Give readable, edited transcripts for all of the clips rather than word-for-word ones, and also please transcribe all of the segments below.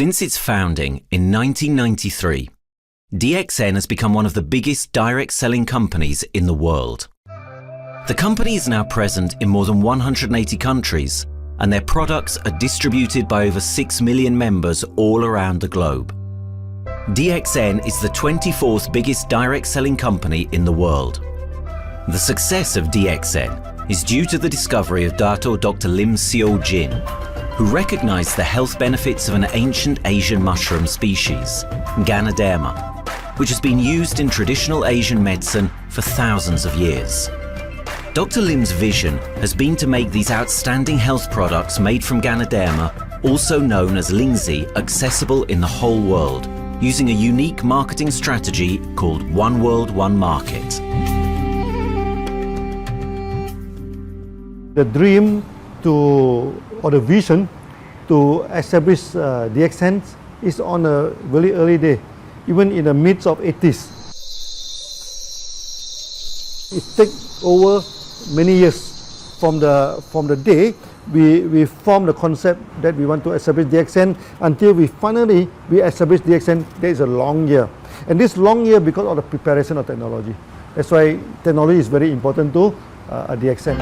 Since its founding in 1993, DXN has become one of the biggest direct selling companies in the world. The company is now present in more than 180 countries, and their products are distributed by over 6 million members all around the globe. DXN is the 24th biggest direct selling company in the world. The success of DXN is due to the discovery of Dr. Lim Seo Jin, who recognized the health benefits of an ancient Asian mushroom species, Ganoderma, which has been used in traditional Asian medicine for thousands of years. Dr. Lim's vision has been to make these outstanding health products made from Ganoderma, also known as Lingzi, accessible in the whole world, using a unique marketing strategy called One World, One Market. The dream or the vision to establish DXN is on a very early day, even in the midst of 80s. It takes over many years from the day we formed the concept that we want to establish DXN until we finally establish DXN. There is a long year, and this long year because of the preparation of technology. That's why technology is very important to DXN.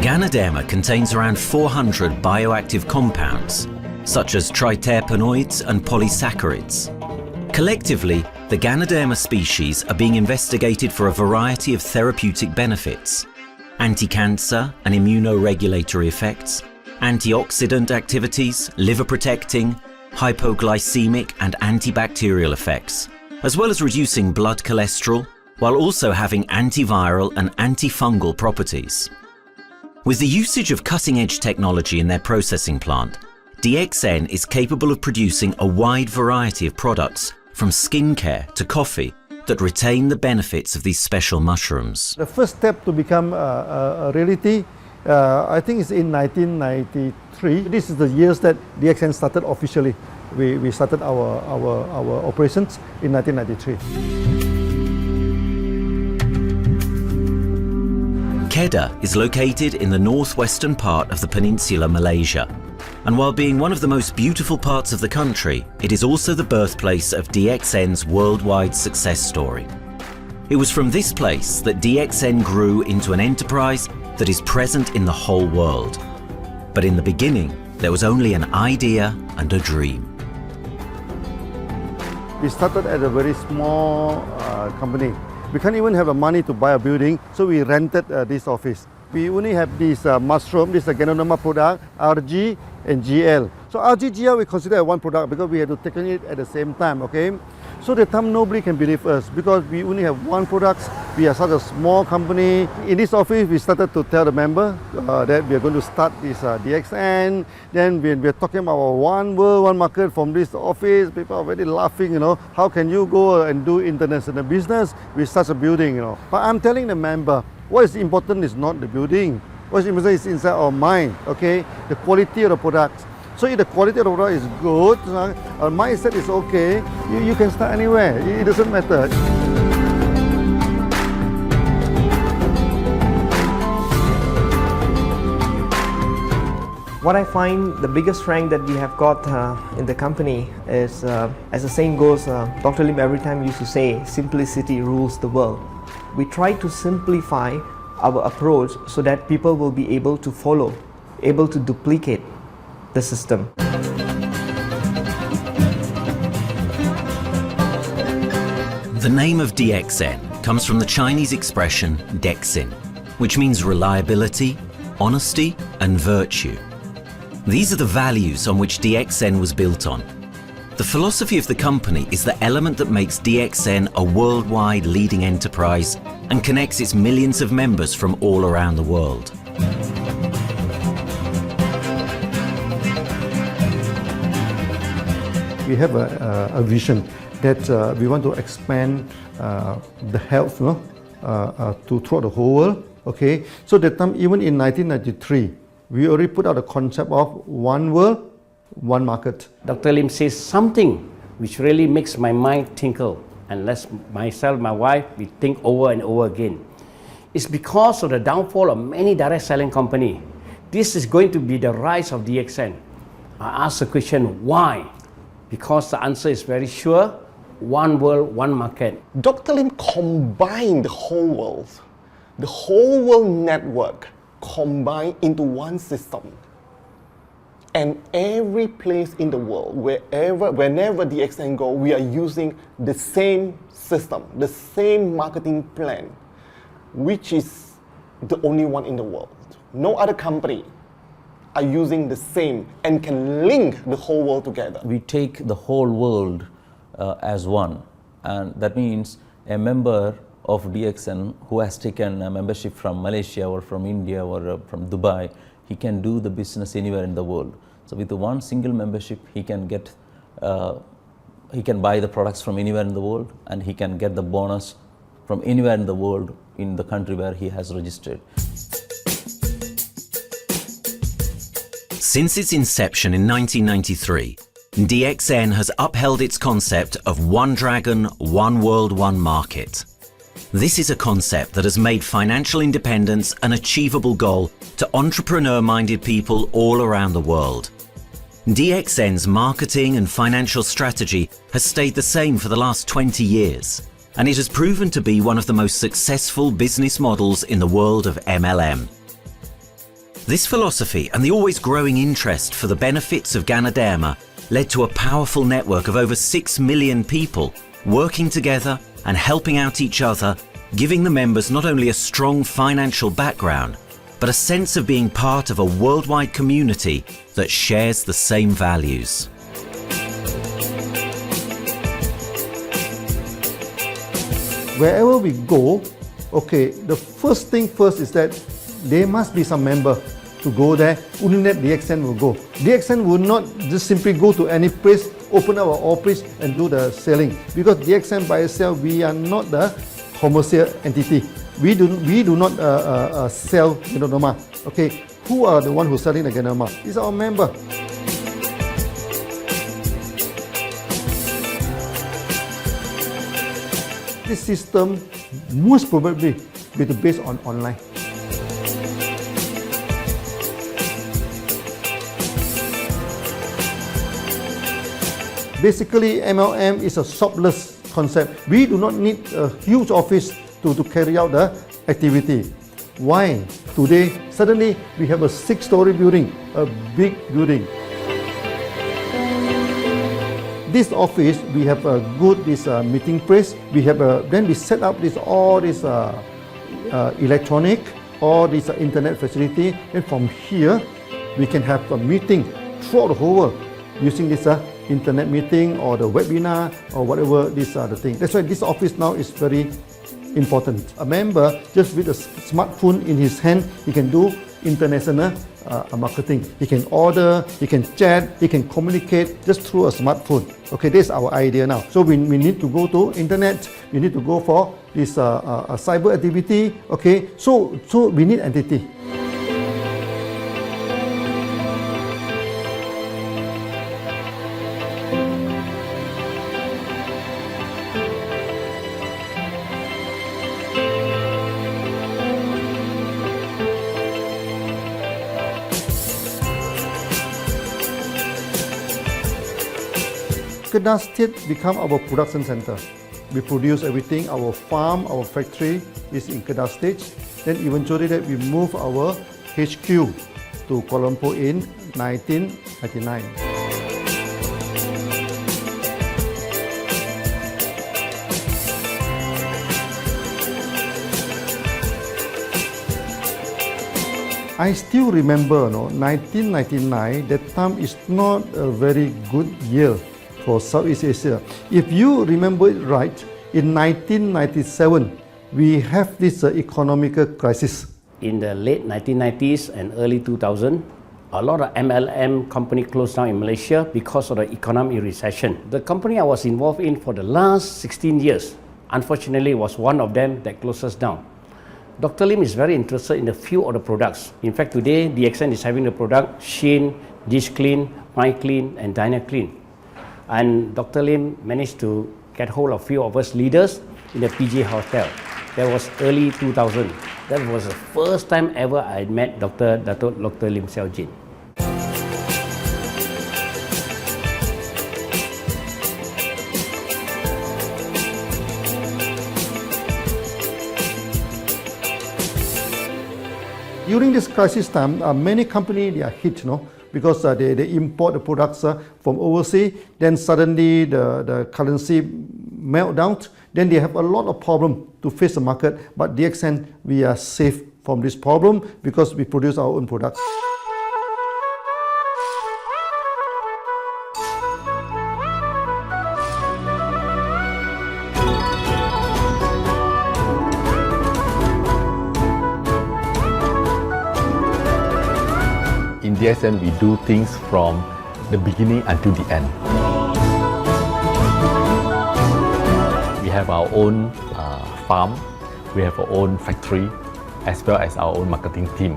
Ganoderma contains around 400 bioactive compounds, such as triterpenoids and polysaccharids. Collectively, the Ganoderma species are being investigated for a variety of therapeutic benefits: anti-cancer and immunoregulatory effects, antioxidant activities, liver protecting, hypoglycemic and antibacterial effects, as well as reducing blood cholesterol, while also having antiviral and antifungal properties. With the usage of cutting-edge technology in their processing plant, DXN is capable of producing a wide variety of products, from skincare to coffee, that retain the benefits of these special mushrooms. The first step to become a reality, I think, is in 1993. This is the years that DXN started officially. We started our operations in 1993. Kedah is located in the northwestern part of the peninsula Malaysia, and while being one of the most beautiful parts of the country, it is also the birthplace of DXN's worldwide success story. It was from this place that DXN grew into an enterprise that is present in the whole world. But in the beginning, there was only an idea and a dream. We started at a very small company. We can't even have the money to buy a building, so we rented this office. We only have this mushroom, this is a Ganoderma product, RG and GL. So RG, GL we consider one product because we had to take it at the same time, okay? So the time nobody can believe us because we only have one product. We are such a small company. In this office, we started to tell the member that we are going to start this DXN. Then we are talking about one world, one market from this office. People are very laughing, you know. How can you go and do international business with such a building, you know? But I'm telling the member, what is important is not the building. What is important is inside our mind, okay? The quality of the products. So if the quality of the product is good, our mindset is okay, you can start anywhere. It doesn't matter. What I find the biggest strength that we have got in the company is, as the saying goes, Dr. Lim every time used to say, simplicity rules the world. We try to simplify our approach so that people will be able to follow, able to duplicate the system. The name of DXN comes from the Chinese expression Dexin, which means reliability, honesty, and virtue. These are the values on which DXN was built on. The philosophy of the company is the element that makes DXN a worldwide leading enterprise and connects its millions of members from all around the world. We have a vision that we want to expand the health to throughout the whole world. Okay, so that time, even in 1993, we already put out the concept of one world, one market. Dr. Lim says something which really makes my mind tinkle and lets myself, my wife, we think over and over again. It's because of the downfall of many direct selling companies. This is going to be the rise of DXN. I ask the question, why? Because the answer is very sure, one world, one market. Dr. Lim combined the whole world network combined into one system. And every place in the world, whenever DXN go, we are using the same system, the same marketing plan, which is the only one in the world. No other company are using the same and can link the whole world together. We take the whole world as one, and that means a member of DXN who has taken a membership from Malaysia or from India or from Dubai, he can do the business anywhere in the world. So with one single membership, he can get, he can buy the products from anywhere in the world, and he can get the bonus from anywhere in the world in the country where he has registered. Since its inception in 1993, DXN has upheld its concept of one dragon, one world, one market. This is a concept that has made financial independence an achievable goal to entrepreneur-minded people all around the world. DXN's marketing and financial strategy has stayed the same for the last 20 years, and it has proven to be one of the most successful business models in the world of MLM. This philosophy and the always growing interest for the benefits of Ganoderma led to a powerful network of over 6 million people working together and helping out each other, giving the members not only a strong financial background, but a sense of being part of a worldwide community that shares the same values. Wherever we go, okay, the first thing first is that there must be some member to go there. Only that DXN will go. DXN will not just simply go to any place, open our office and do the selling. Because DXN by itself, we are not the commercial entity. We do not sell Ganoderma. Okay, who are the one who's selling the Ganoderma? It's our member. This system most probably will be based on online. Basically, MLM is a shopless concept. We do not need a huge office to carry out the activity. Why? Today, suddenly we have a 6-story building, a big building. This office, we have a good meeting place. We have then we set up all this electronic, all this internet facility. And from here, we can have a meeting throughout the whole world using this internet meeting or the webinar or whatever these are the things. That's why this office now is very important. A member, just with a smartphone in his hand, he can do international marketing. He can order, he can chat, he can communicate just through a smartphone. Okay, that's our idea now. So we need to go to internet, we need to go for this cyber activity. Okay, so we need entity. Kedah State become our production center. We produce everything. Our farm, our factory is in Kedah State. Then eventually that we move our HQ to Kuala Lumpur in 1999. I still remember, 1999, that time is not a very good year for Southeast Asia. If you remember it right, in 1997, we have this economical crisis. In the late 1990s and early 2000, a lot of MLM companies closed down in Malaysia because of the economic recession. The company I was involved in for the last 16 years, unfortunately, was one of them that closes down. Dr. Lim is very interested in a few of the products. In fact, today, DXN is having the product Sheen, Dish Clean, My Clean, and Diner Clean. And Dr. Lim managed to get hold of a few of us leaders in the PJ Hotel. That was early 2000. That was the first time ever I met Dr. Lim Xiaojin. During this crisis time, many companies they are hit, because they import the products from overseas. Then suddenly the currency melt down. Then they have a lot of problem to face the market. But DXN, we are safe from this problem because we produce our own products. In DSN, we do things from the beginning until the end. We have our own farm, we have our own factory, as well as our own marketing team.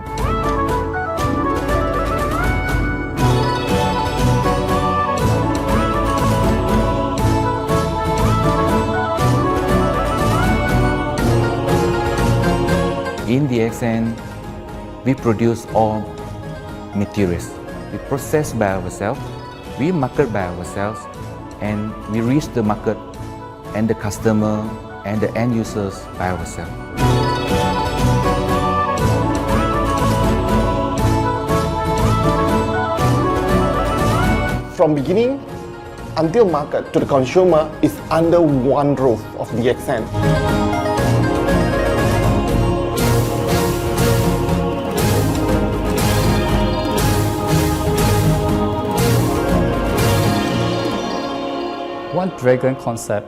In DXN, we produce all materials. We process by ourselves, we market by ourselves, and we reach the market and the customer and the end users by ourselves. From beginning until market to the consumer is under one roof of DXN. One Dragon concept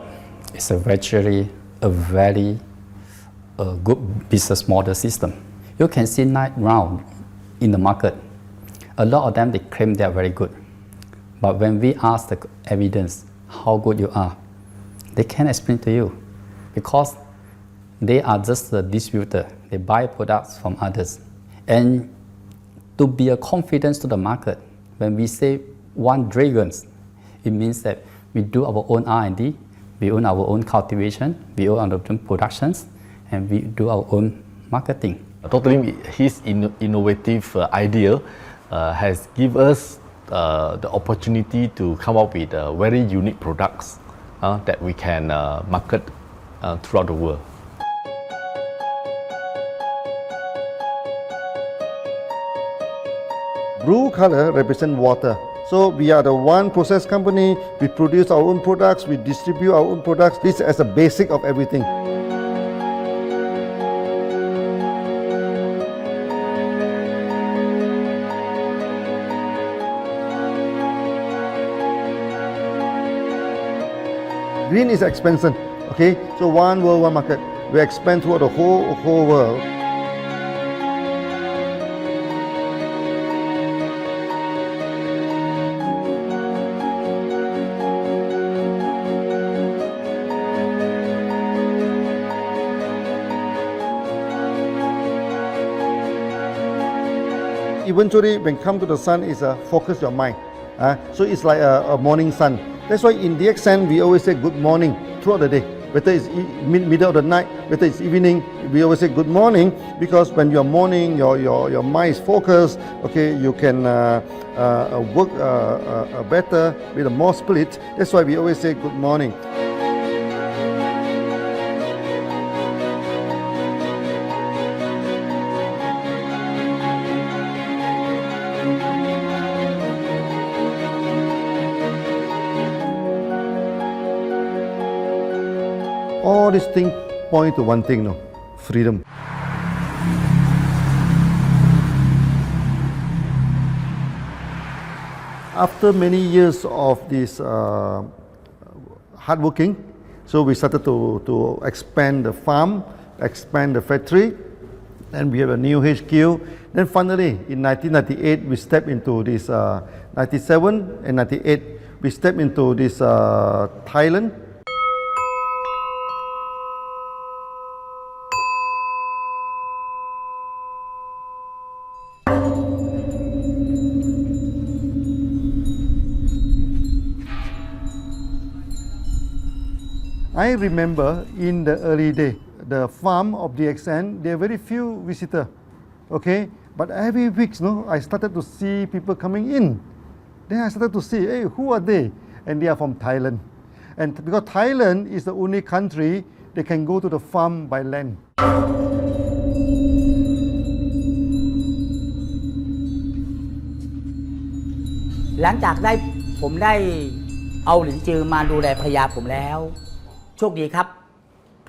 is actually a very good business model system. You can see right now in the market, a lot of them they claim they are very good. But when we ask the evidence how good you are, they can't explain to you because they are just a distributor. They buy products from others. And to be a confidence to the market, when we say One Dragons, it means that we do our own R&D, we own our own cultivation, we own our own productions, and we do our own marketing. Totally, his innovative idea has given us the opportunity to come up with very unique products that we can market throughout the world. Blue color represents water. So we are the one process company, we produce our own products, we distribute our own products. This is as a basic of everything. Green is expansion, okay? So one world, one market. We expand throughout the whole world. Eventually, when come to the sun, is focus your mind. So it's like a morning sun. That's why in DXN, we always say good morning throughout the day. Whether it's middle of the night, whether it's evening, we always say good morning because when you're morning, your mind is focused. Okay, you can work better with a more spirit. That's why we always say good morning. All these things point to one thing, freedom. After many years of this hard working, so we started to expand the farm, expand the factory, and we have a new HQ. Then finally, in 1998, we stepped into this, 97 and 98, we stepped into this Thailand. I remember in the early day, the farm of DXN, there are very few visitors, okay? But every week, I started to see people coming in. Then I started to see, hey, who are they? And they are from Thailand. And because Thailand is the only country they can go to the farm by land. หลังจากผมได้เอาหลินจือมาดูแลภรรยาผมแล้วโชคดีครับ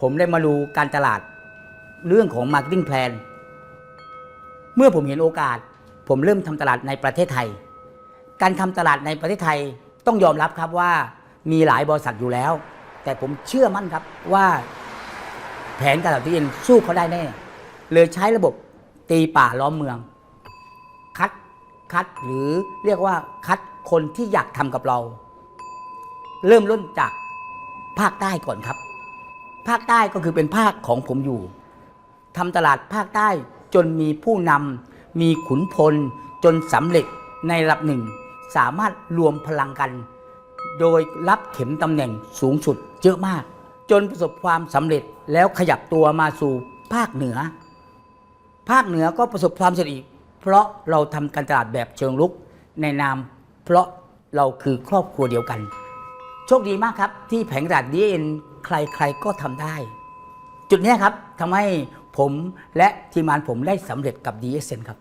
ผมได้มาดูการตลาดเรื่องของ Marketing Plan เมื่อผมเห็นโอกาสผมเริ่มทำตลาดในประเทศไทยการทำตลาดในประเทศไทยต้องยอมรับครับว่ามีหลายบริษัทอยู่แล้วแต่ผมเชื่อมั่นครับว่าแผนการตลาดที่ดินสู้เขาได้แน่เลยใช้ระบบตีป่าล้อมเมืองคัดหรือเรียกว่าคัดคนที่อยากทำกับเราเริ่มต้นจากภาคใต้ก่อนครับภาคใต้ก็คือเป็นภาคของผมอยู่ทำตลาดภาคใต้จนมีผู้นำมีขุนพลจนสำเร็จในระดับหนึ่งสามารถรวมพลังกันโดยรับเข็มตำแหน่งสูงสุดเยอะมากจนประสบความสำเร็จแล้วขยับตัวมาสู่ภาคเหนือก็ประสบความสำเร็จอีกเพราะเราทำการตลาดแบบเชิงรุกในนามเพราะเราคือครอบครัวเดียวกันโชคดีมากครับที่แผงตลาด DXN ใครๆก็ทำได้จุดนี้ครับทำให้ผมและทีมงานผมได้สำเร็จกับ DXN ครับ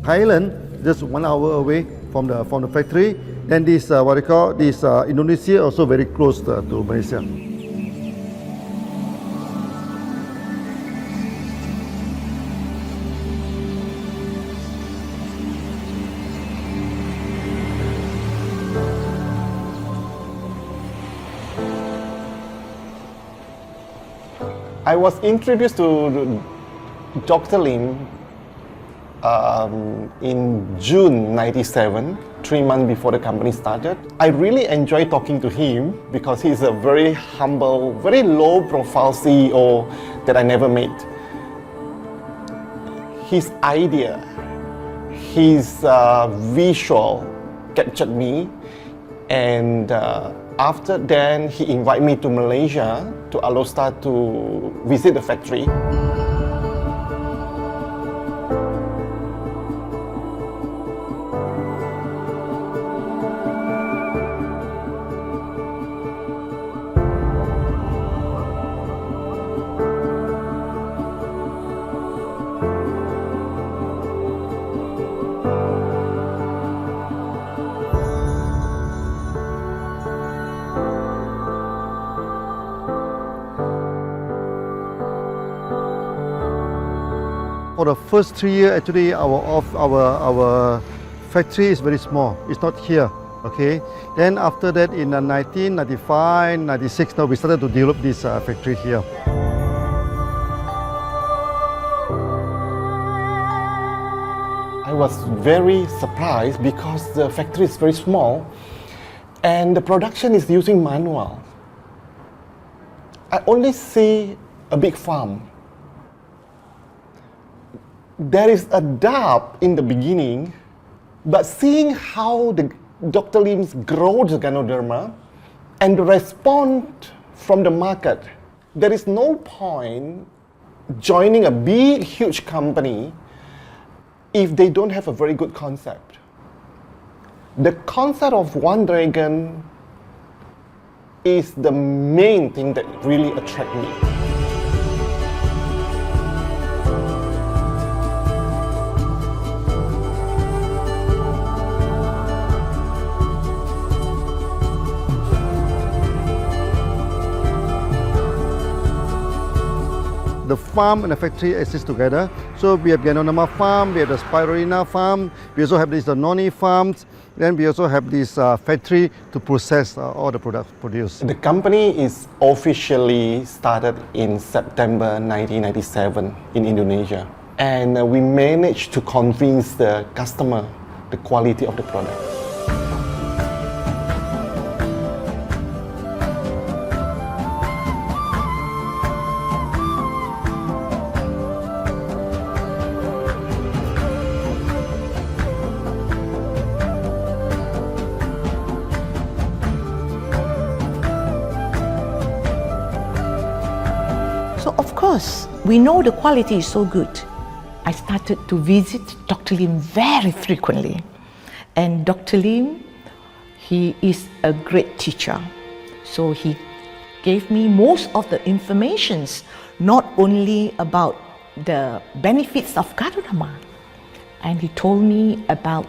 Thailand just 1 hour away from the factory. Then this what they call this Indonesia also very close to Malaysia. I was introduced to Dr. Lim in June '97, 3 months before the company started. I really enjoy talking to him because he's a very humble, very low-profile CEO that I never met. His idea, his visual captured me, and after then he invited me to Malaysia to Alostar to visit the factory. For the first 3 years, actually, our factory is very small. It's not here, okay? Then after that, in 1995, 96, now we started to develop this factory here. I was very surprised because the factory is very small and the production is using manual. I only see a big farm. There is a doubt in the beginning, but seeing how Dr. Lim's grow the Ganoderma and the response from the market, there is no point joining a big, huge company if they don't have a very good concept. The concept of One Dragon is the main thing that really attracts me. The farm and the factory exist together. So we have Ganoderma farm, we have the Spirulina farm, we also have this noni farms, then we also have this factory to process all the products produced. The company is officially started in September 1997 in Indonesia. And we managed to convince the customer the quality of the product. because we know the quality is so good, I started to visit Dr. Lim very frequently. And Dr. Lim, he is a great teacher. So he gave me most of the informations, not only about the benefits of Ganoderma, and he told me about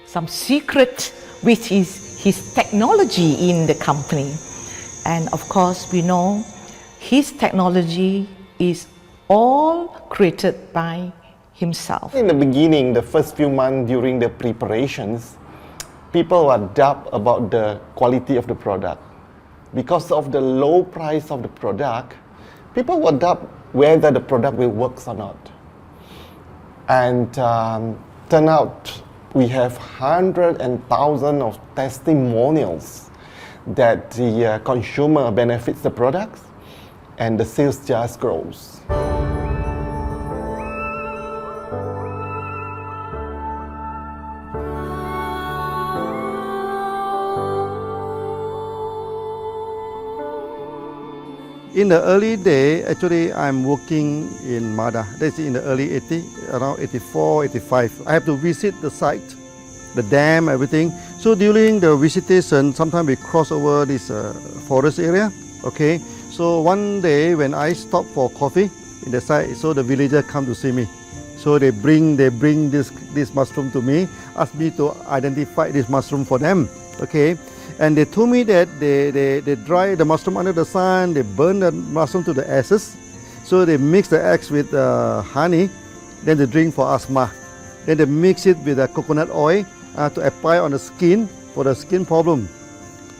some secret, which is his technology in the company. And of course, we know his technology is all created by himself. In the beginning, the first few months during the preparations, people were doubt about the quality of the product. Because of the low price of the product, people were doubt whether the product will work or not. And turn out we have hundreds and thousands of testimonials that the consumer benefits the products and the sales just grows. In the early day, actually, I'm working in Mada. That's in the early 80s, around 84, 85. I have to visit the site, the dam, everything. So during the visitation, sometimes we cross over this forest area. Okay. So one day when I stop for coffee in the site, so the villager come to see me. So they bring this mushroom to me, ask me to identify this mushroom for them. Okay. And they told me that they dry the mushroom under the sun, they burn the mushroom to the ashes. So they mix the eggs with honey, then they drink for asthma. Then they mix it with coconut oil to apply on the skin for the skin problem.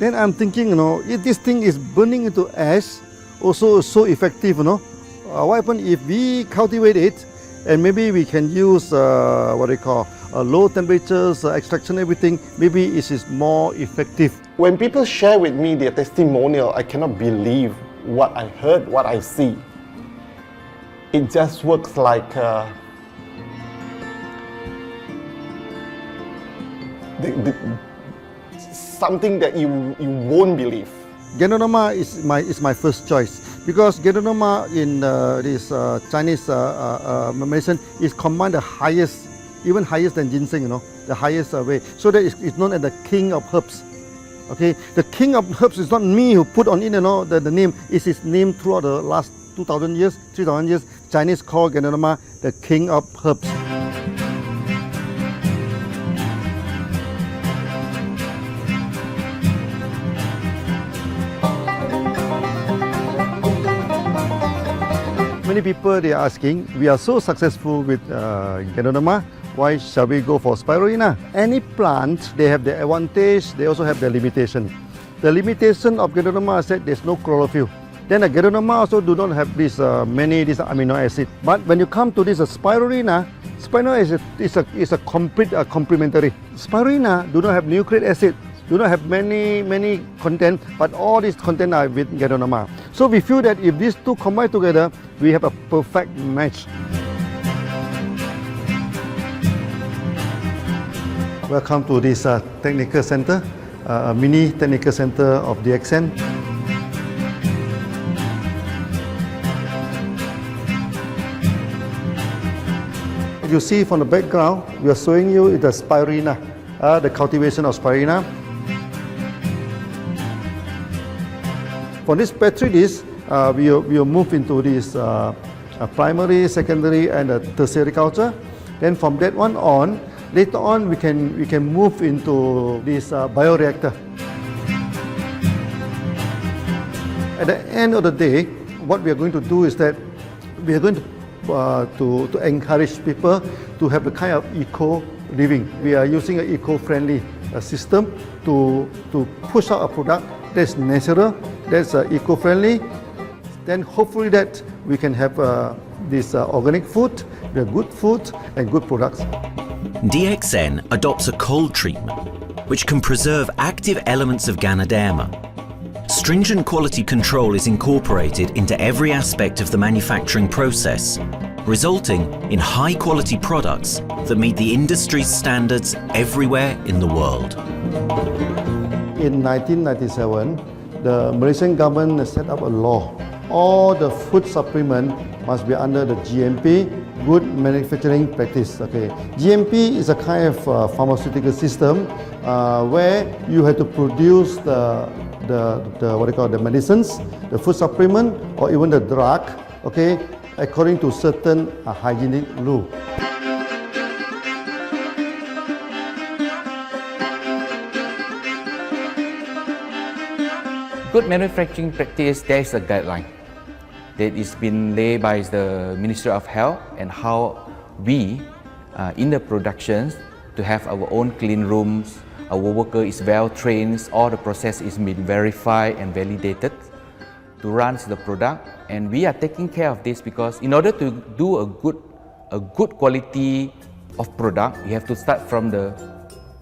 Then I'm thinking, if this thing is burning into ash, also so effective, what happens if we cultivate it and maybe we can use low temperatures, extraction, everything, maybe it is more effective. When people share with me their testimonial, I cannot believe what I heard, what I see. It just works like something that you won't believe. Ganoderma is my first choice because Ganoderma in this Chinese medicine is combined the highest, even higher than ginseng, the highest way. So that it's known as the king of herbs. Okay, the king of herbs is not me who put on it, the name. It is named throughout the last 2,000 years, 3,000 years. Chinese call Ganoderma the king of herbs. Many people they are asking, we are so successful with Ganoderma, why shall we go for spirulina? Any plant, they have the advantage, they also have the limitation. The limitation of Ganoderma is that there's no chlorophyll. Then the Ganoderma also do not have this many amino acid. But when you come to this spirulina, spirulina is a complete complementary. Spirulina do not have nucleic acid, do not have many content, but all these content are with Ganoderma. So we feel that if these two combine together, we have a perfect match. Welcome to this technical center, a mini technical center of DXN. You see from the background, we are showing you the spirulina, the cultivation of spirulina. For this petri dish, we will move into this primary, secondary, and tertiary culture. Then from that one on, later on we can move into this bioreactor. At the end of the day, what we are going to do is that we are going to encourage people to have the kind of eco living. We are using an eco-friendly system to push out a product that's natural, that's eco-friendly. Then hopefully that we can have this organic food, the good food and good products. DXN adopts a cold treatment which can preserve active elements of Ganoderma. Stringent quality control is incorporated into every aspect of the manufacturing process, resulting in high-quality products that meet the industry's standards everywhere in the world. In 1997, the Malaysian government set up a law all the food supplement must be under the GMP, good manufacturing practice. Okay, GMP is a kind of pharmaceutical system where you have to produce the what they call the medicines, the food supplement, or even the drug. Okay, according to certain hygienic rule. Good manufacturing practice, there is a guideline that is been laid by the Ministry of Health, and how we in the productions to have our own clean rooms, our worker is well trained, all the process is been verified and validated to run the product, and we are taking care of this because in order to do a good quality of product, you have to start from the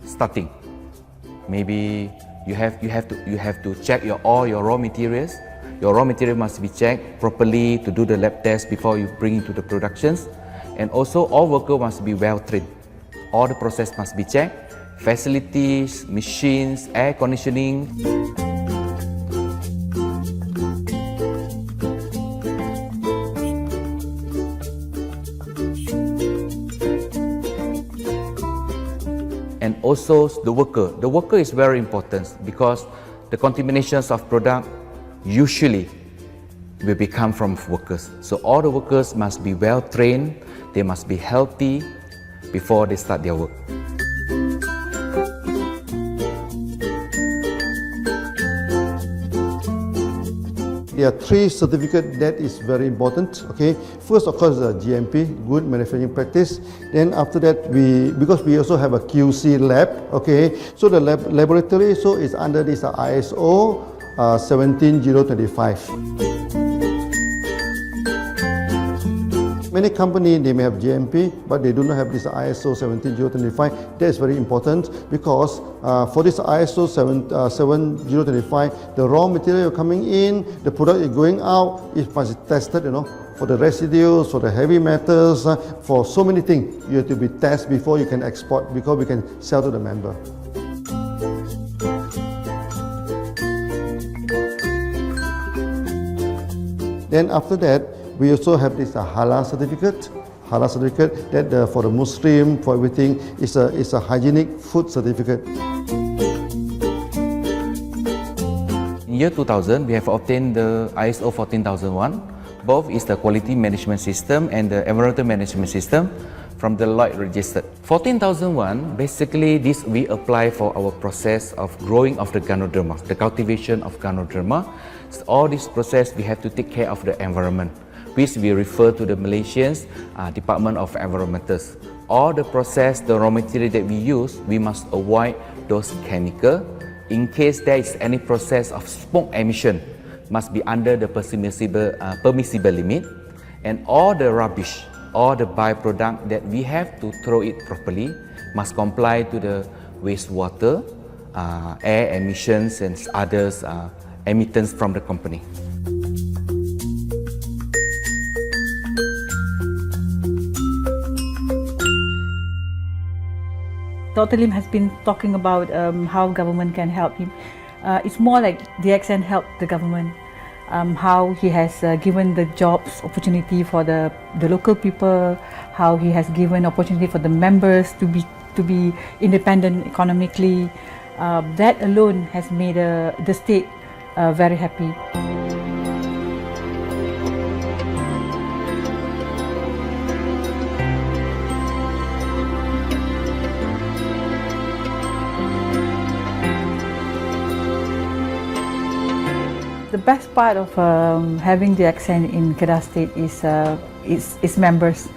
starting. Maybe you have to check all your raw materials. Your raw material must be checked properly to do the lab test before you bring into the productions. And also all workers must be well trained. All the process must be checked. Facilities, machines, air conditioning. And also the worker. The worker is very important because the contaminations of product usually will become from workers. So all the workers must be well trained, they must be healthy before they start their work. There are three certificates that is very important. Okay, first of course the GMP, good manufacturing practice. Then after that because we also have a QC lab. Okay, so the laboratory is under this ISO 17025. Many companies, they may have GMP, but they do not have this ISO 17025. That is very important because for this ISO 7025, the raw material coming in, the product is going out, it must be tested, for the residues, for the heavy metals, for so many things. You have to be tested before you can export, because we can sell to the member. Then after that, we also have this halal certificate. Halal certificate that for the Muslim, for everything, is a hygienic food certificate. In year 2000, we have obtained the ISO 14001. Both is the quality management system and the environmental management system from the Lloyd registered. 14001, basically this we apply for our process of growing of the Ganoderma, the cultivation of Ganoderma. So all this process we have to take care of the environment, which we refer to the Malaysian Department of Environmentals. All the process, the raw material that we use, we must avoid those chemicals. In case there is any process of smoke emission, must be under the permissible limit. And all the rubbish, all the byproduct that we have to throw it properly, must comply to the wastewater, air emissions and others emittance from the company. Dr. Lim has been talking about how government can help him. It's more like DXN helped the government, how he has given the jobs opportunity for the local people, how he has given opportunity for the members to be independent economically. That alone has made the state very happy. The best part of having the accent in Kedah State is its members.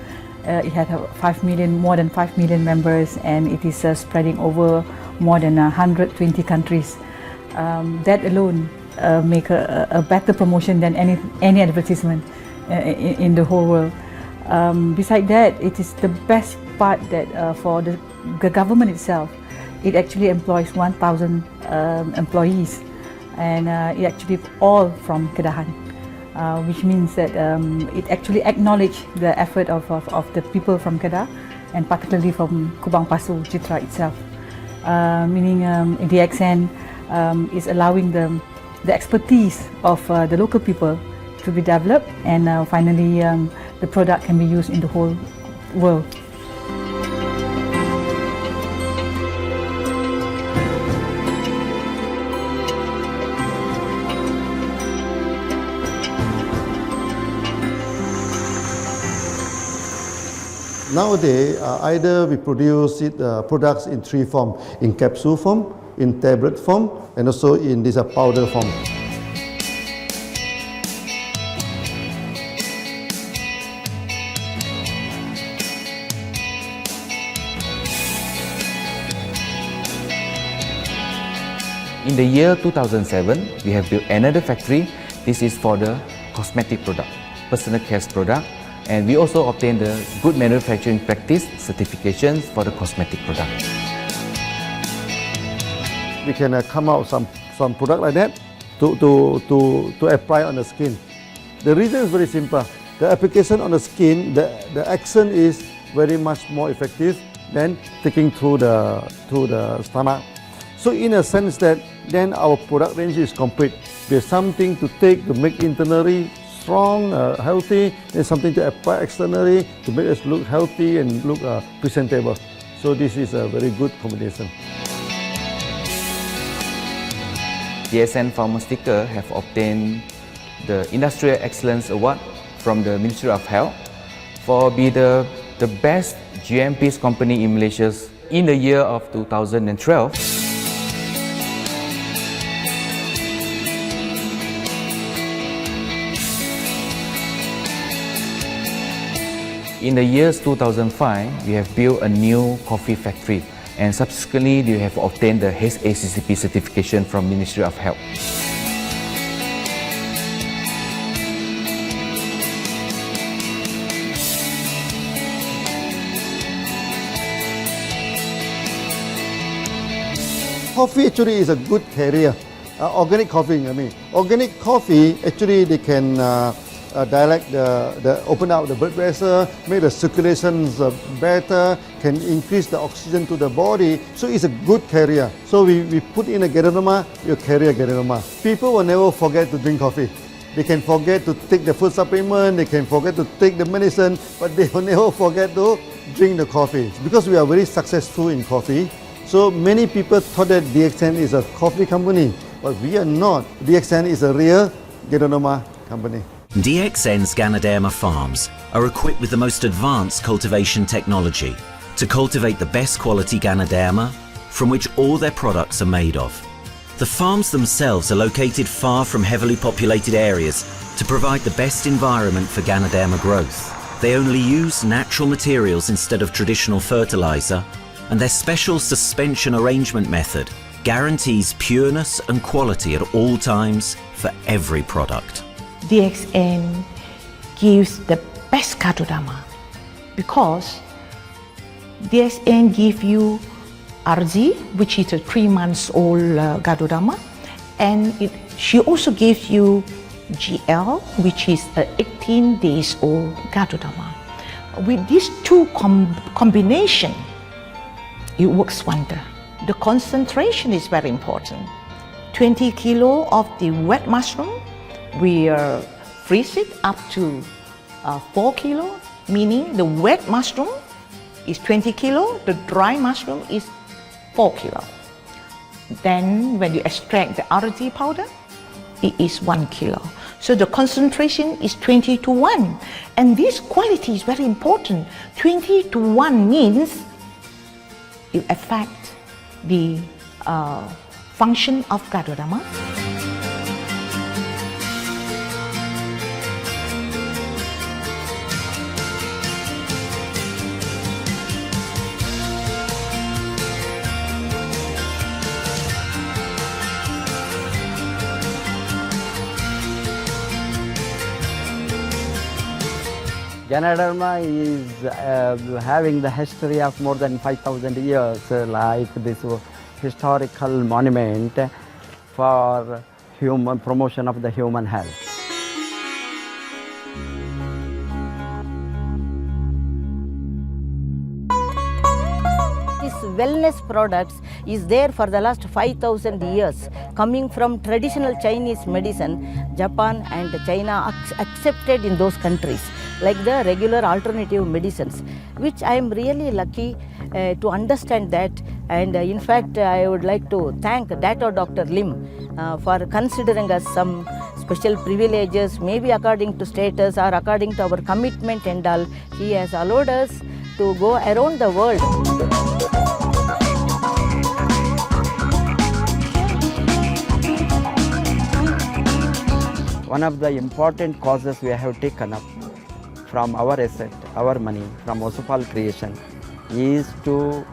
It had more than 5 million members, and it is spreading over more than 120 countries. That alone make a better promotion than any advertisement in the whole world. Besides that, it is the best part that for the government itself, it actually employs 1,000 employees. And it actually all from Kedahan, which means that it actually acknowledges the effort of the people from Kedah, and particularly from Kubang Pasu Citra itself. Meaning DXN is allowing the expertise of the local people to be developed, and finally the product can be used in the whole world. Nowadays, either we produce products in three forms: in capsule form, in tablet form, and also in this powder form. In the year 2007, we have built another factory. This is for the cosmetic product, personal care product, and we also obtained the Good Manufacturing Practice certifications for the cosmetic product. We can come out some product like that to apply on the skin. The reason is very simple. The application on the skin, the action is very much more effective than taking through the stomach. So in a sense that then our product range is complete. There's something to take to make internally strong, healthy, and something to apply externally to make us look healthy and look presentable. So this is a very good combination. DXN Pharmaceutical have obtained the Industrial Excellence Award from the Ministry of Health for be the best GMP company in Malaysia in the year of 2012. In the years 2005, we have built a new coffee factory, and subsequently we have obtained the HACCP certification from Ministry of Health. Coffee actually is a good carrier. Organic coffee, Organic coffee, actually they can dilate open up the blood vessel, make the circulation better, can increase the oxygen to the body. So it's a good carrier. So we put in a Ganoderma, you carry a Ganoderma. People will never forget to drink coffee. They can forget to take the food supplement, they can forget to take the medicine, but they will never forget to drink the coffee. Because we are very successful in coffee, so many people thought that DXN is a coffee company, but we are not. DXN is a real Ganoderma company. DXN's Ganoderma farms are equipped with the most advanced cultivation technology to cultivate the best quality Ganoderma from which all their products are made of. The farms themselves are located far from heavily populated areas to provide the best environment for Ganoderma growth. They only use natural materials instead of traditional fertilizer, and their special suspension arrangement method guarantees pureness and quality at all times for every product. DXN gives the best Ganoderma because DXN gives you RZ, which is a 3 months old Ganoderma, and she also gives you GL, which is a 18 days old Ganoderma. With these two combination, it works wonder. The concentration is very important. 20 kilo of the wet mushroom, we freeze it up to 4 kilo, meaning the wet mushroom is 20 kilo, the dry mushroom is 4 kilo. Then when you extract the RZ powder, it is 1 kilo. So the concentration is 20:1. And this quality is very important. 20:1 means it affects the function of Ganoderma. Ganoderma is having the history of more than 5,000 years, like this historical monument for human promotion of the human health. This wellness products is there for the last 5,000 years, coming from traditional Chinese medicine. Japan and China accepted in those countries, like the regular alternative medicines, which I am really lucky to understand that. And in fact, I would like to thank Dr. Lim for considering us some special privileges, maybe according to status or according to our commitment and all. He has allowed us to go around the world. One of the important causes we have taken up from our asset, our money, from Osopal Creation, is to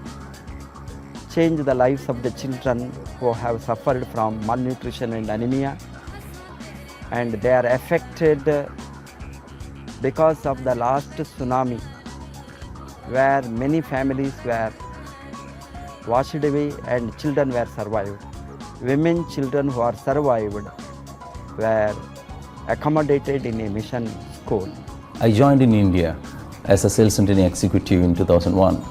change the lives of the children who have suffered from malnutrition and anemia, and they are affected because of the last tsunami, where many families were washed away and children were survived. Women, children who are survived were accommodated in a mission school. I joined in India as a sales and training executive in 2001.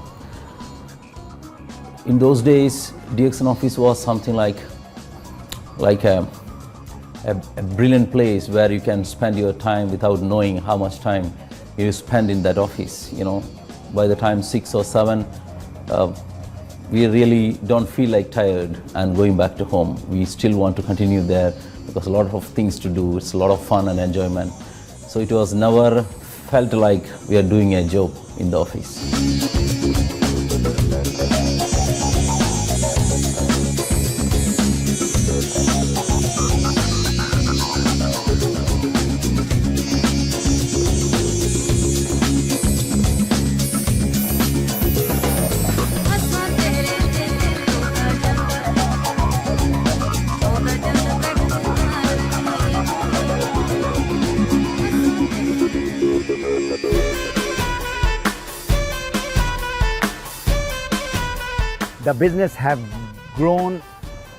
In those days, DXN office was something like a brilliant place where you can spend your time without knowing how much time you spend in that office. You know, by the time 6 or 7, we really don't feel like tired and going back to home. We still want to continue there because a lot of things to do. It's a lot of fun and enjoyment. So it was never felt like we are doing a job in the office. The business have grown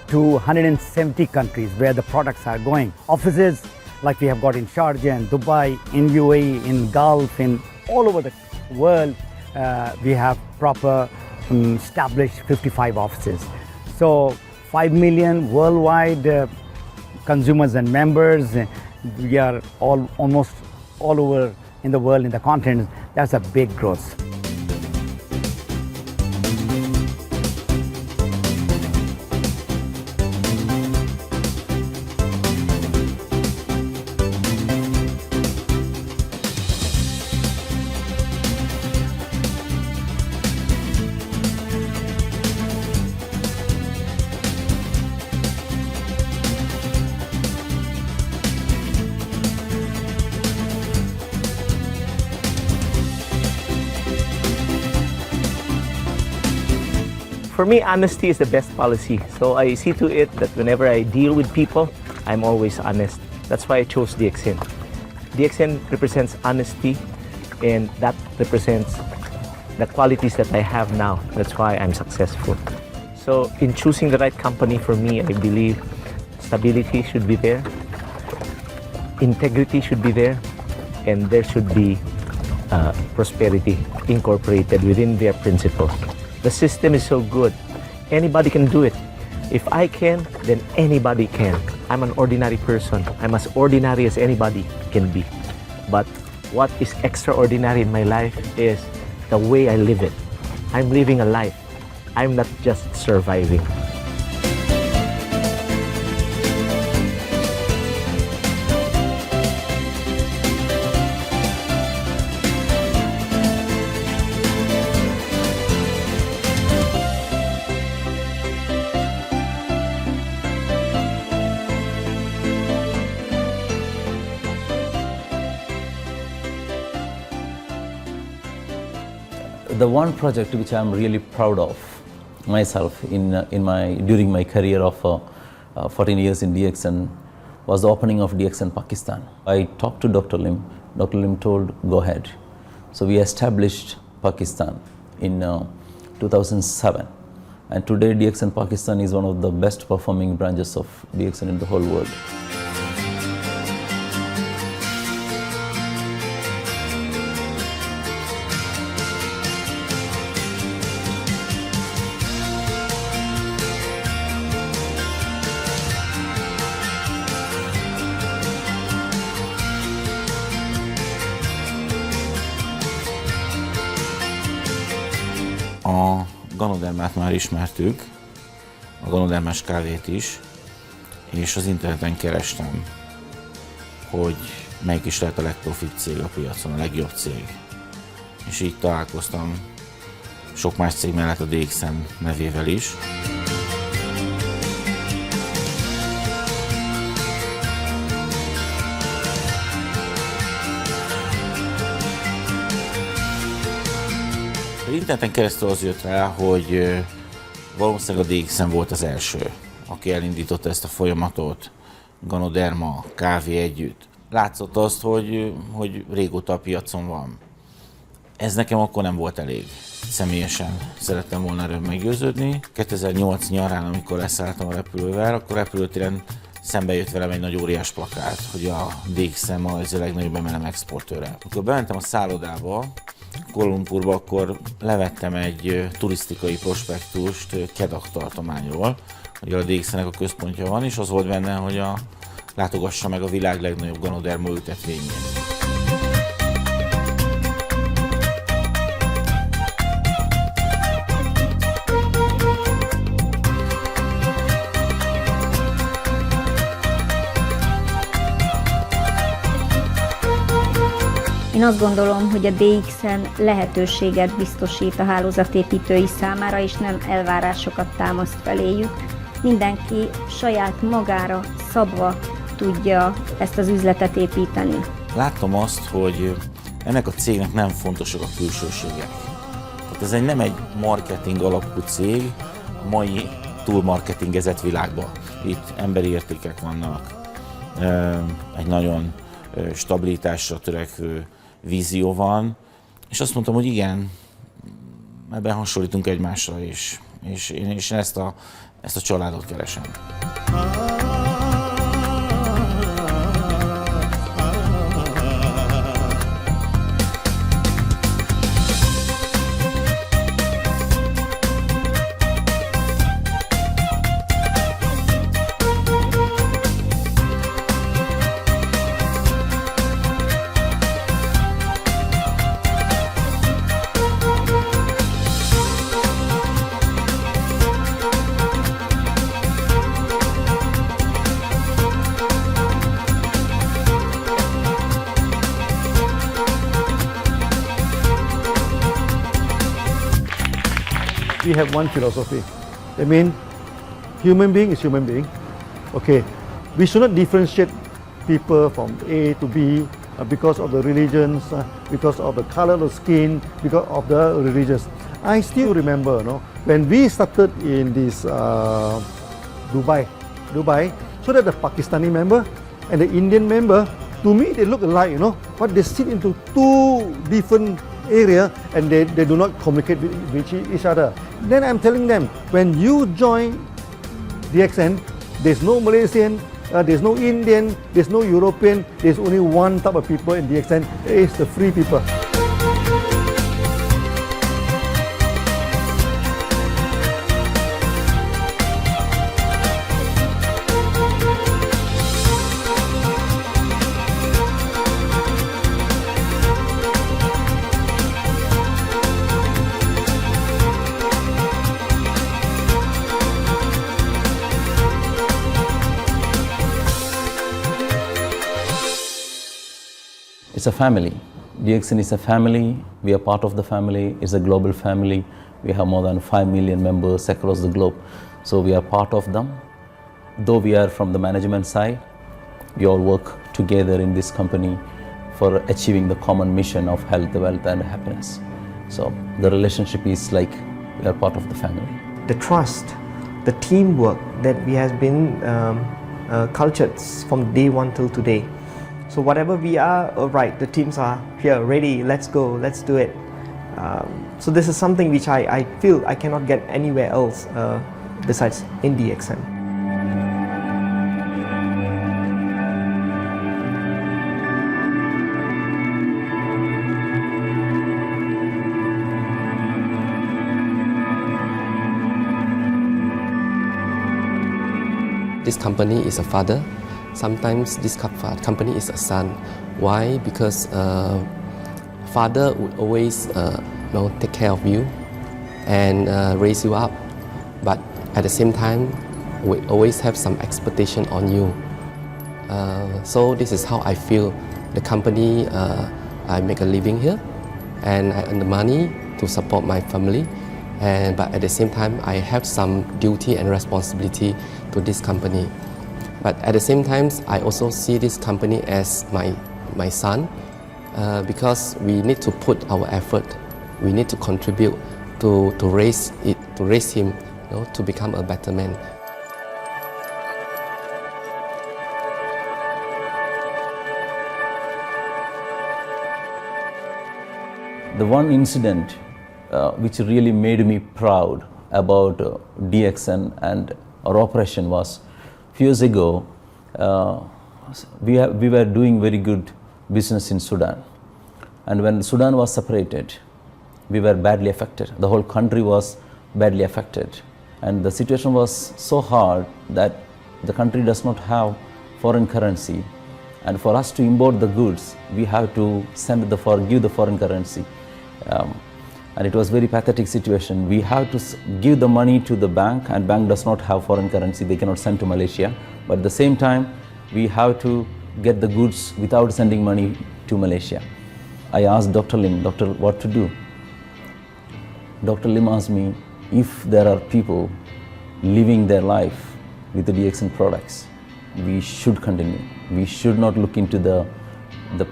to 170 countries where the products are going. Offices like we have got in Sharjah and Dubai, in UAE, in Gulf, in all over the world, we have proper established 55 offices. So 5 million worldwide consumers and members. We are almost all over in the world, in the continent. That's a big growth. For me, honesty is the best policy. So I see to it that whenever I deal with people, I'm always honest. That's why I chose DXN. DXN represents honesty, and that represents the qualities that I have now. That's why I'm successful. So in choosing the right company for me, I believe stability should be there, integrity should be there, and there should be prosperity incorporated within their principle. The system is so good. Anybody can do it. If I can, then anybody can. I'm an ordinary person. I'm as ordinary as anybody can be. But what is extraordinary in my life is the way I live it. I'm living a life. I'm not just surviving. The one project which I'm really proud of myself during my career of 14 years in DXN was the opening of DXN Pakistan. I talked to Dr. Lim. Dr. Lim told, go ahead. So we established Pakistan in 2007. And today DXN Pakistan is one of the best performing branches of DXN in the whole world. A Ganodermát már ismertük, a Ganodermás kávét is, és az interneten kerestem, hogy melyik is lehet a legprofit cég a piacon, a legjobb cég. És így találkoztam sok más cég mellett a DXN nevével is. Az interneten keresztül az jött rá, hogy valószínűleg a DXN volt az első, aki elindította ezt a folyamatot, Ganoderma, kávé együtt. Látszott azt, hogy régóta a piacon van. Ez nekem akkor nem volt elég. Személyesen szerettem volna erről meggyőződni. 2008 nyarán, amikor leszálltam a repülővel, akkor repülőtéren szembe jött velem egy nagy óriás plakát, hogy a DXN Malajzia legnagyobb MLM exportőre. Amikor bementem a szállodába, Kuala Lumpurba, akkor levettem egy turisztikai prospektust Kedah tartományról, hogy a DXN-nek a központja van, és az volt benne, hogy látogassa meg a világ legnagyobb Ganoderma ültetvényét. Én azt gondolom, hogy a DXN lehetőséget biztosít a hálózatépítői számára, és nem elvárásokat támaszt feléjük. Mindenki saját magára szabva tudja ezt az üzletet építeni. Láttam azt, hogy ennek a cégnek nem fontosak a külsőségek. Tehát ez nem egy marketing alapú cég a mai túlmarketingezett világban. Itt emberi értékek vannak, egy nagyon stabilitásra törekvő vízió van, és azt mondtam, hogy igen, ebben hasonlítunk egymásra is, és én ezt a családot keresem. We have one philosophy. I mean, human being is human being. Okay, we should not differentiate people from A to B because of the religions, because of the color of the skin, because of the religions. I still remember, when we started in this Dubai, so that the Pakistani member and the Indian member, to me they look alike, but they sit into two different area and they do not communicate with each other. Then I'm telling them, when you join DXN, there's no Malaysian, there's no Indian, there's no European, there's only one type of people in DXN, it's the free people. It's a family. DXN is a family. We are part of the family. It's a global family. We have more than 5 million members across the globe. So we are part of them. Though we are from the management side, we all work together in this company for achieving the common mission of health, wealth and happiness. So the relationship is like we are part of the family. The trust, the teamwork that we have been cultured from day one till today. So whatever we are, right, the teams are here, ready, let's go, let's do it. So this is something which I feel I cannot get anywhere else besides in DXN. This company is a father. Sometimes this company is a son. Why? Because father would always take care of you, and raise you up. But at the same time, we always have some expectation on you. So this is how I feel. The company, I make a living here, and I earn the money to support my family. But at the same time, I have some duty and responsibility to this company. But at the same time, I also see this company as my son, because we need to put our effort. We need to contribute to raise him, to become a better man. The one incident which really made me proud about DXN and our operation was a few years ago. We were doing very good business in Sudan, and when Sudan was separated, we were badly affected. The whole country was badly affected, and the situation was so hard that the country does not have foreign currency, and for us to import the goods, we have to give the foreign currency. And it was very pathetic situation. We have to give the money to the bank, and bank does not have foreign currency. They cannot send to Malaysia. But at the same time, we have to get the goods without sending money to Malaysia. I asked Dr. Lim, "Doctor, what to do?" Dr. Lim asked me, if there are people living their life with the DXN products, we should continue. We should not look into the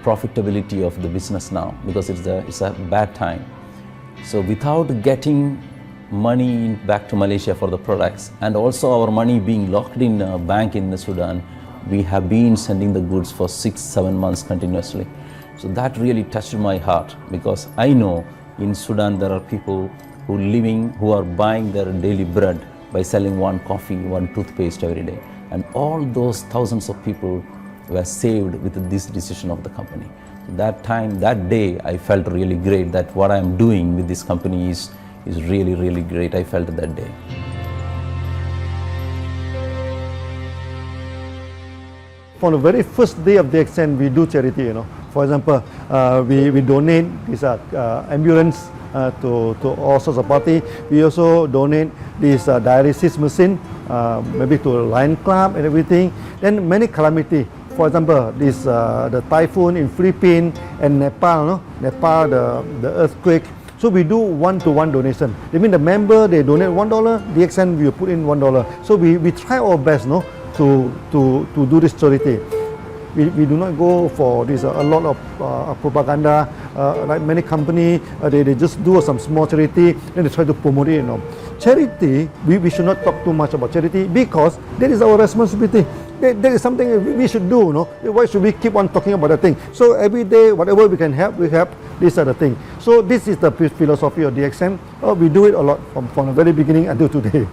profitability of the business now, because it's a bad time. So without getting money back to Malaysia for the products, and also our money being locked in a bank in Sudan, we have been sending the goods for 6-7 months continuously. So that really touched my heart, because I know in Sudan there are people who are buying their daily bread by selling one coffee, one toothpaste every day. And all those thousands of people were saved with this decision of the company. That day, I felt really great that what I'm doing with this company is really, really great. I felt that day. On the very first day of DXN, we do charity. For example, we donate this ambulance to all sorts of party. We also donate this dialysis machine, maybe to Lion Club and everything. Then many calamity. For example, the typhoon in Philippines and Nepal. Nepal, the earthquake. So we do one-to-one donation. That means the member, they donate $1, DXN will put in $1. So we try our best, to do this charity. We do not go for this a lot of propaganda, like many companies. They just do some small charity, then they try to promote it. Charity, we should not talk too much about charity, because that is our responsibility. That is something we should do. Why should we keep on talking about that thing? So every day, whatever we can help, we help. These are the things. So this is the philosophy of DXN. We do it a lot from the very beginning until today.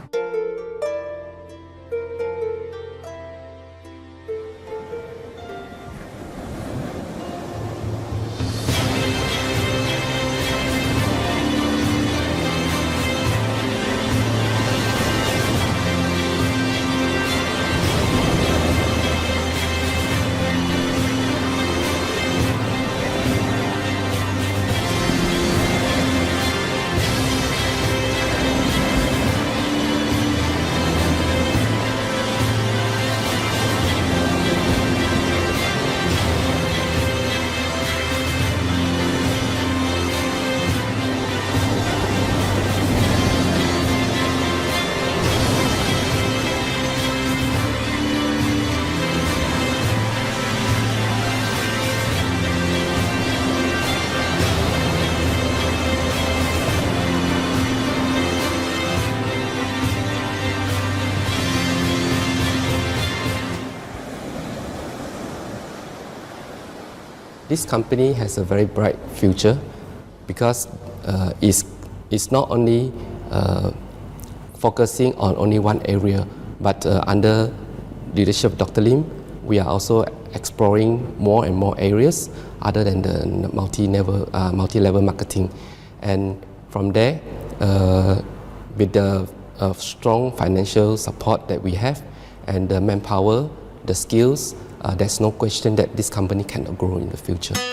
This company has a very bright future, because it's not only focusing on only one area, but under leadership of Dr. Lim, we are also exploring more and more areas other than the multi-level marketing. And from there, with the strong financial support that we have and the manpower, the skills, there's no question that this company cannot grow in the future. future. เ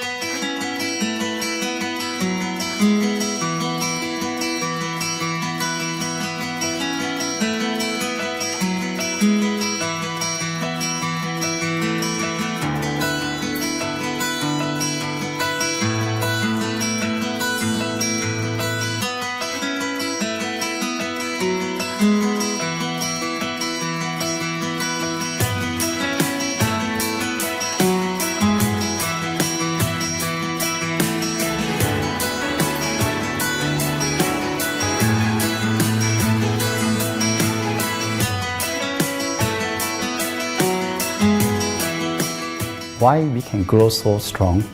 Why we can grow so strong?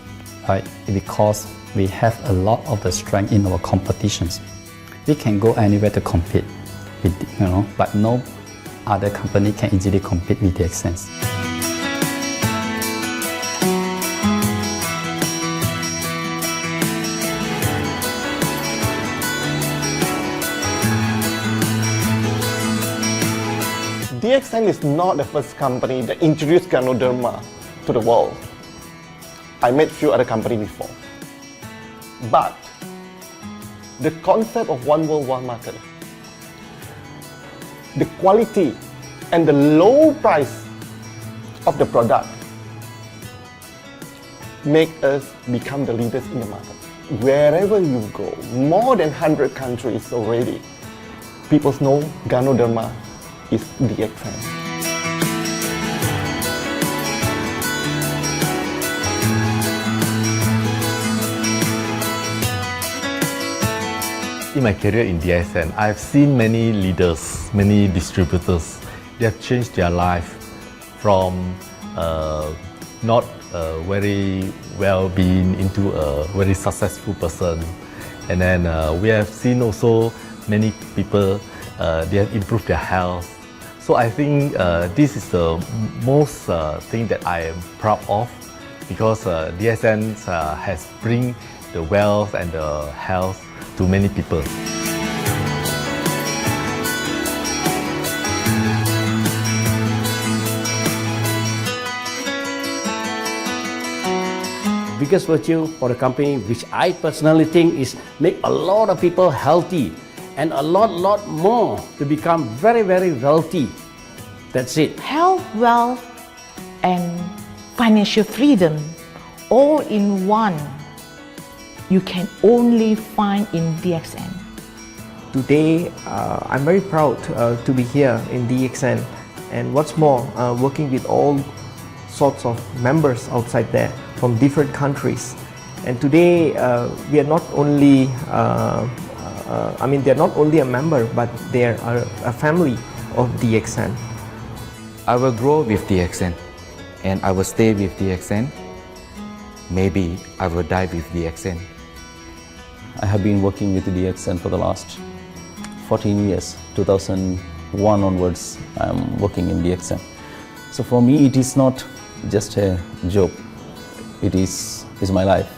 Right? Because we have a lot of the strength in our competitions. We can go anywhere to compete, but no other company can easily compete with DXN. DXN is not the first company that introduced Ganoderma to the world. I met few other companies before. But the concept of one world, one market, the quality and the low price of the product make us become the leaders in the market. Wherever you go, more than 100 countries already, people know Ganoderma is DXN. In my career in DSN, I've seen many leaders, many distributors. They have changed their life from not very well-being into a very successful person. And then we have seen also many people, they have improved their health. So I think this is the most thing that I am proud of, because DSN has bring the wealth and the health to many people. Biggest virtue for the company, which I personally think is make a lot of people healthy and a lot more to become very wealthy. That's it. Health, wealth, and financial freedom all in one. You can only find in DXN. Today, I'm very proud to be here in DXN, and what's more, working with all sorts of members outside there from different countries. And today, we are not only, they're not only a member, but they are a family of DXN. I will grow with DXN, and I will stay with DXN. Maybe I will die with DXN. I have been working with DXN for the last 14 years. 2001 onwards, I am working in DXN. So for me, it is not just a job. It is my life.